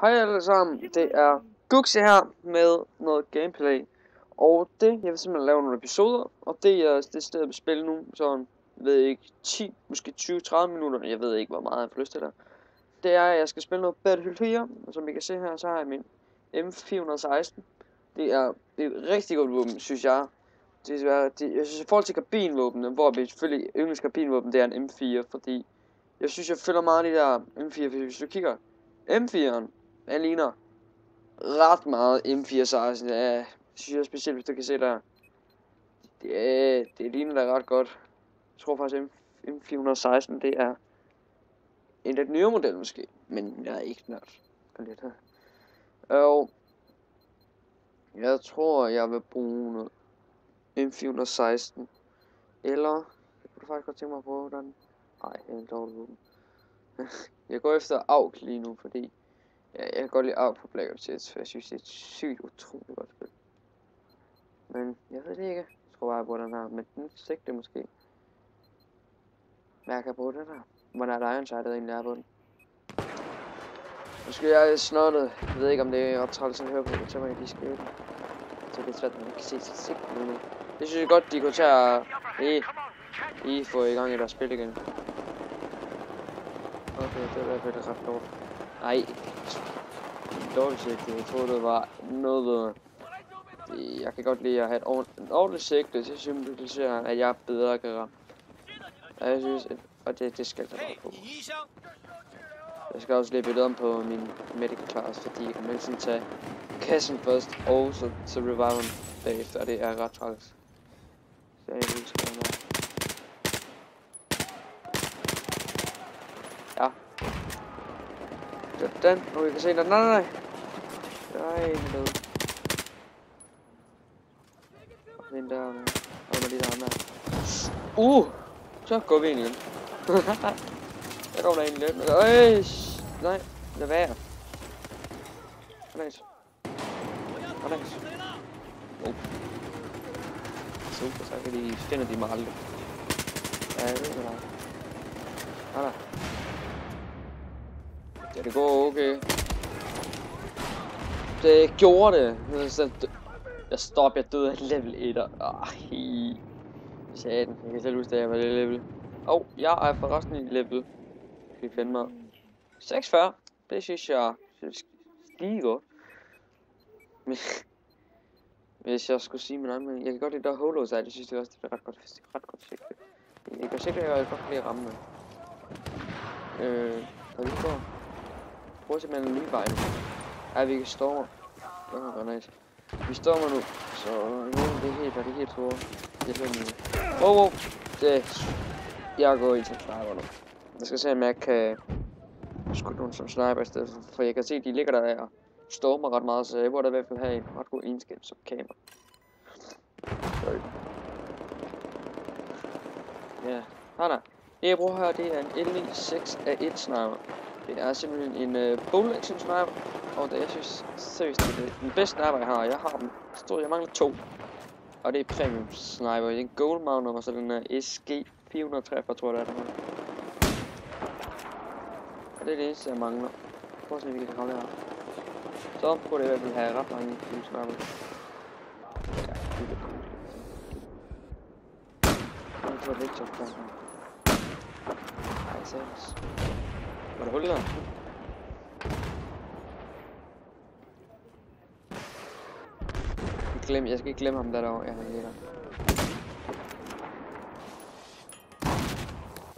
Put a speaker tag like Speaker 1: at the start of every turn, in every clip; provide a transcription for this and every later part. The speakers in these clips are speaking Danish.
Speaker 1: Hej alle sammen, det er Guxi her med noget gameplay. Og det, jeg vil simpelthen lave nogle episoder, og det er det sted, jeg vil spille nu, sådan, ved ikke, 10, måske 20-30 minutter, jeg ved ikke, hvor meget jeg har lyst til der. Det er, at jeg skal spille noget Battlefield 4, og som I kan se her, så har jeg min M416. Det er et rigtig godt våben, synes jeg. Jeg synes, i forhold til kabinvåbene, hvor vi selvfølgelig yndlings kabinvåben, det er en M4, fordi jeg synes, jeg følger meget i de der M4, hvis du kigger. M4'eren, den ligner ret meget M416, ja, synes jeg specielt, hvis du kan se der. Det ligner da ret godt. Jeg tror faktisk, M416, det er en lidt nyere model måske, men jeg er ikke nørd. Lidt her. Og jeg tror, jeg vil bruge noget M416, eller jeg kunne faktisk godt tænke mig at prøve den. Nej, det er en dårlig våben. Jeg går efter AUG lige nu, fordi ja, jeg kan godt lide AUG på Black Ops 1, for jeg synes, det er et sygt utroligt godt spil. Men jeg ved det ikke. Jeg tror bare, jeg bruger den her. Men den sigte måske. Hvad jeg kan bruge den her? Hvordan er der Ironsightet egentlig er på den? Måske jeg er snottet. Jeg ved ikke, om det er optrædet, som jeg hører på. Jeg tænker, at de skal øve. Så det er svært, at man kan se sit sigte nu. Det synes jeg godt, de kunne tage at få i gang i deres spil igen. Okay, det er i hvert fald ret dårligt. Nej. Dårligt sigte. Jeg troede, det var noget bedre. Jeg kan godt lide at have et ordentligt sigte, så symboliserer, at jeg bedre kan ramme. Jeg synes, og det skal jeg bare på. Jeg skal også lige bytte om på min medical class, fordi jeg kan helst tage kassen først, og så reviveren bagefter, og det er ret træls. Så jeg vil skal have noget. Ja. Den, og vi kan se den. Nej. Nej, med. Den der, og lige der med. Så går vi ind igen. Jeg går der ind lidt. Nej, lad være. Nice. Super, så kan de finder de mig aldrig. Ja, jeg ved det. Nej. Ja, det går okay. Det gjorde det. Jeg døde af level 1. Satan, jeg kan selv huske, at jeg var det level. Jeg er forresten i level. Skal vi finde mig. 46. Det synes jeg lige godt. Hvis jeg skulle sige min anden, jeg kan godt lide der holo side. Det synes jeg også, det er ret godt sigte. Jeg kan sikkert, jeg godt lide at ramme med. Og vi går. Prøv simpelthen en ny vej nu. Ja, vi kan stå over. Det var nice. Vi står nu, så det er helt store. Wow. Jeg går ind til sniper nu. Jeg skal se, om jeg kan skyde nogen som sniper i stedet for jeg kan se, at de ligger der og stormer ret meget, så jeg burde i hvert fald have en ret god egenskab som kamera. Ja, nej. Det jeg bruger her, det er en L96A1 sniper. Det er simpelthen en bolt action sniper, og det jeg synes seriøst, det er den bedste sniper jeg har. Jeg har dem. Jeg mangler 2. Og det er premium sniper. Det er en gold mount, og så den er SG 443, tror jeg det er. Og det er det eneste jeg mangler. Prøv at se, om vi kan komme her. Så burde jeg i hvert fald have ret mange sniper. Ja, det er cool. Jeg tror det ikke så klart. Nej, seriøst. Var der hul der? Jeg skal ikke glemme ham derovre. Jeg har lige der.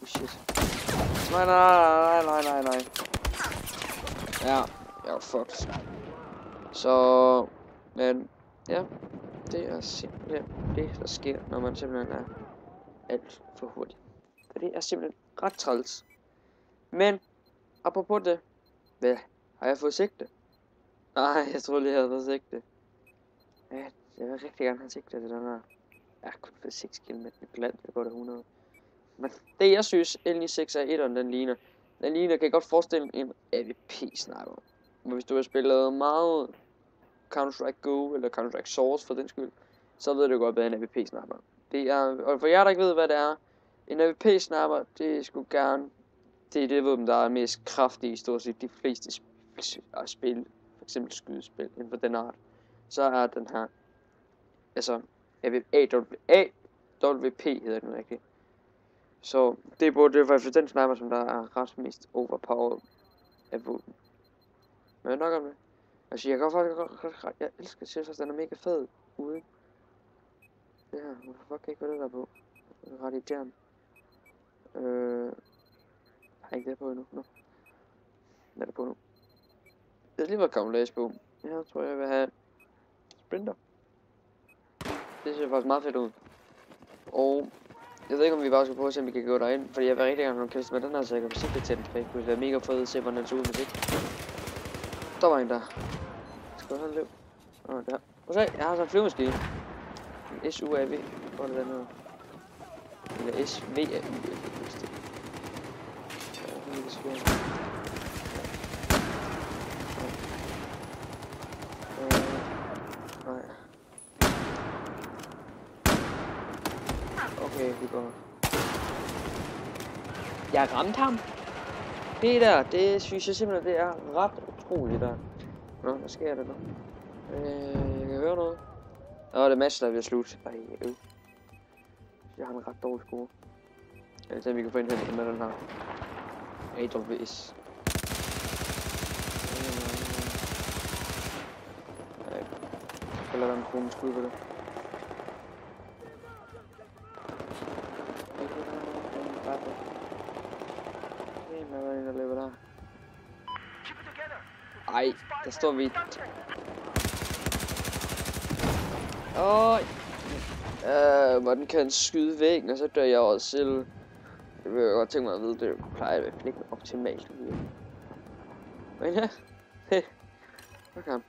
Speaker 1: Shit. Nej. Ja, jeg er fucked. Så, men, ja. Det er simpelthen det, der sker, når man simpelthen er alt for hurtig. For det er simpelthen ret træls. Men, apropos det. Hvad? Har jeg fået sigte? Nej, jeg tror lige, jeg havde fået sigte. Ja, jeg vil rigtig gerne have sigte til den her. Jeg har kun fået 6 kill med den blandt, jeg går det 100. Men det jeg synes, L96A1'eren den ligner, kan jeg godt forestille en AVP-sniper. Men hvis du har spillet meget Counter-Strike Go eller Counter-Strike Source for den skyld, så ved du godt, hvad en AVP-sniper. Det er, og for jer der ikke ved, hvad det er, en AVP-sniper, det er sgu gerne, det er det våben, der er mest kraftige i stort set de fleste at spille, for eksempel skydespil inden for den art, så er den her, altså, AWP hedder den rigtigt. Så det burde det være den sniper, som der er ret mest overpowered af våben. Men nok om det. Altså, jeg kan faktisk jeg elsker Silvers, den er mega fed ude. Det her, hvorfor kan jeg ikke få det der på? Det er ret irriterende. Jeg har ikke det på endnu. Nå. Hvad er det på nu? Det er lige været camouflage på. Jeg tror, jeg vil have Sprinter. Det ser faktisk meget fedt ud. Og jeg ved ikke, om vi bare skal prøve at se, om vi kan gå derind. Fordi jeg vil rigtig gerne kaste med den her, så jeg kan forsigte til den. For det kunne være mega fedt at se, hvordan den så ud, hvis ikke. Der var en der. Skal jeg have en liv? Åh, der. Prøv at se, jeg har sådan en flyvemaskine. En SUAV. Hvor er det den her? Eller SVAV. Nej. Okay, vi går. Jeg ramte ham. Det der, det synes jeg simpelthen, det er ret utroligt der. Nå, hvad sker der nu? Jeg kan høre noget. Nå, det er match, der er ved at slutte. Ej, jeg har en ret dårlig score. Jeg ved, vi kan få indhæntet med den her. AWS. Jeg skal lade være med kronen skud på det. Hvad er det, der løber der? Ej, der står vi. Hvordan kan han skyde væggen, og så dør jeg også selv. Det vil jeg godt tænke mig at vide, det plejer i hvert fald ikke optimalt. Men ja, okay.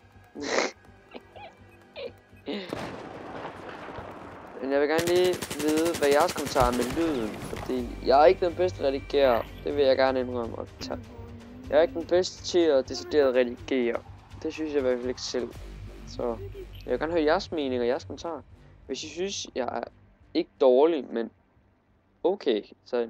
Speaker 1: Men jeg vil gerne lige vide, hvad jeres kommentarer med lyden, fordi jeg er ikke den bedste redigerer, det vil jeg gerne indrømme og tage. Jeg er ikke den bedste til at decideret redigere, det synes jeg i hvert fald ikke selv. Så jeg vil gerne høre jeres mening og jeres kommentarer. Hvis I synes, jeg er ikke dårlig, men okay så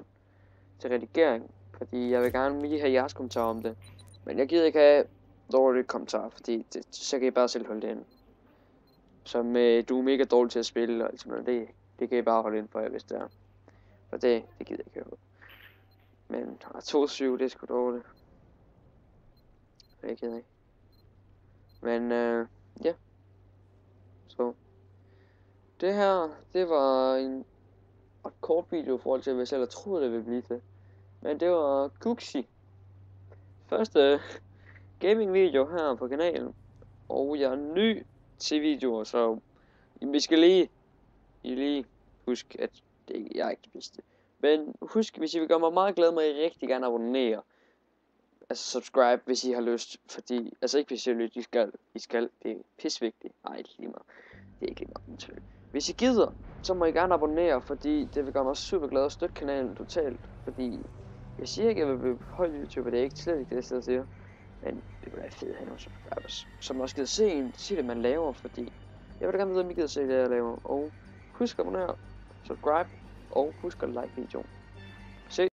Speaker 1: til redigering, fordi jeg vil gerne lige have jeres kommentarer om det. Men jeg gider ikke have dårlige kommentarer, fordi så kan I bare selv holde det ind. Som du er mega dårlig til at spille, og ligesom det kan I bare holde ind for jer, hvis det er. For det gider jeg ikke høre. Men 2-7, det er sgu dårligt. Det gider jeg ikke. Men ja. Så. Det her, det var en ret kort video i forhold til, hvad jeg selv troede, det ville blive til. Men det var Kuxi. Første gaming video her på kanalen. Og jeg er ny til videoer, så vi skal lige huske, at jeg er ikke det bedste. Men husk, hvis I vil gøre mig meget glad, må I rigtig gerne abonnere. Altså subscribe, hvis I har lyst. Fordi, altså ikke hvis I har lyst, I skal, det er pisvigtigt. Nej, ikke lige meget. Det er ikke lige meget. Hvis I gider, så må I gerne abonnere, fordi det vil gøre mig super glad at støtte kanalen totalt. Fordi jeg siger ikke, at jeg vil blive høj YouTuber, det er ikke slet ikke det, jeg siger. Men det kunne være fedt at have nogle subscribers, som også gider se det, man laver, fordi jeg vil da gerne vide, om I gider se det, jeg laver. Og husk at abonnere, subscribe, og husk at like videoen.